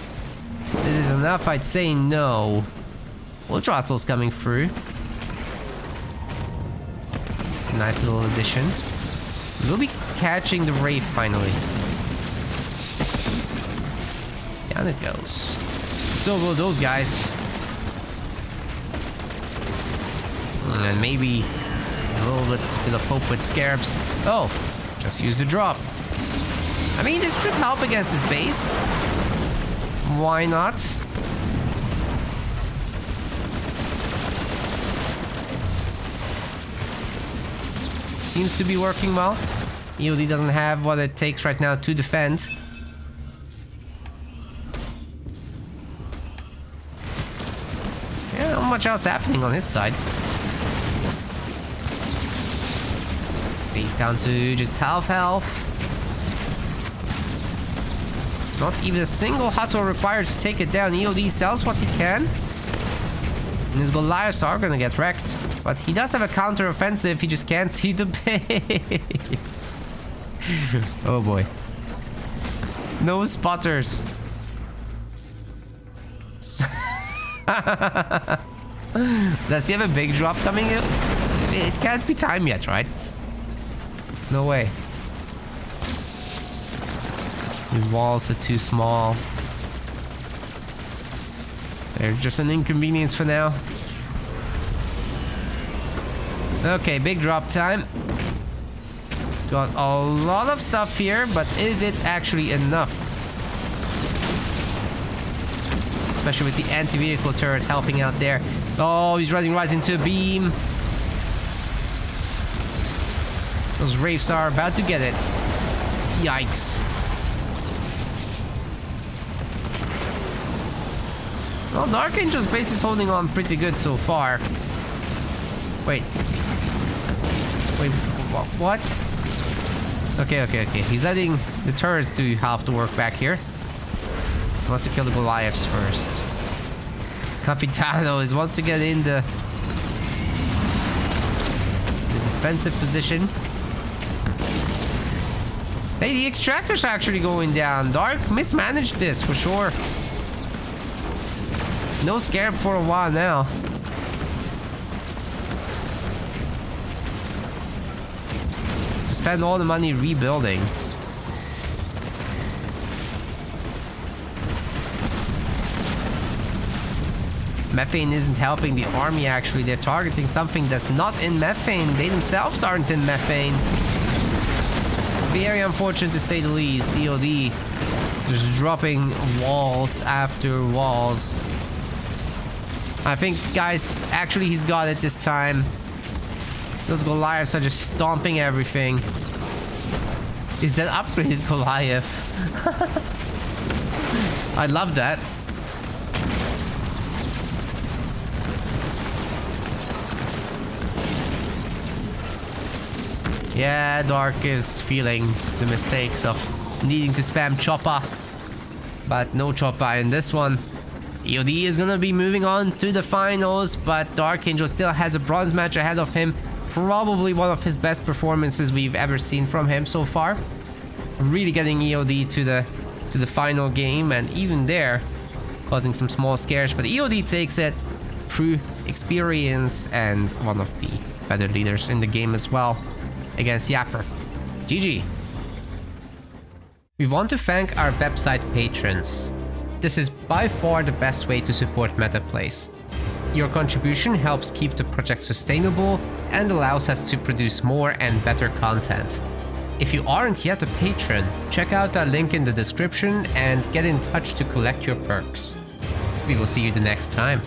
This is enough, I'd say no. Ultrassol's coming through. It's a nice little addition. We'll be catching the Wraith finally. Down it goes. So will those guys. And maybe a little bit of hope with Scarabs. Oh! Just use the drop. I mean, this could help against his base. Why not? seems to be working well. EOD doesn't have what it takes right now to defend. Yeah, not much else happening on his side. Base down to just half health. Not even a single hustle required to take it down. EOD sells what he can. And his Goliaths are gonna get wrecked. But he does have a counter-offensive, he just can't see the base. Oh boy. No spotters. Does he have a big drop coming in? It can't be time yet, right? No way. His walls are too small. They're just an inconvenience for now. Okay, big drop time. Got a lot of stuff here, but is it actually enough? Especially with the anti-vehicle turret helping out there. Oh, he's running right into a beam. Those Wraiths are about to get it. Yikes. Well, Darkangel's base is holding on pretty good so far. Wait. Wait, what? Okay. He's letting the turrets do half the work back here. He wants to kill the Goliaths first. Capitano is wants to get in the defensive position. Hey, the extractors are actually going down. Dark mismanaged this for sure. No scarab for a while now. Spend all the money rebuilding. Methane isn't helping the army actually. They're targeting something that's not in methane. They themselves aren't in methane. Very unfortunate to say the least. EOD just dropping walls after walls. I think, guys, actually he's got it this time. Those Goliaths are just stomping everything. Is that upgraded Goliath? I love that. Yeah, Dark is feeling the mistakes of needing to spam Chopper. But no Chopper in this one. EOD is gonna be moving on to the finals, but Darkangel still has a bronze match ahead of him. Probably one of his best performances we've ever seen from him so far. Really getting EOD to the final game, and even there causing some small scares, but EOD takes it through experience and one of the better leaders in the game as well against Yapper. GG. We want to thank our website patrons. This is by far the best way to support MetaPlays. Your contribution helps keep the project sustainable and allows us to produce more and better content. If you aren't yet a patron, check out our link in the description and get in touch to collect your perks. We will see you the next time.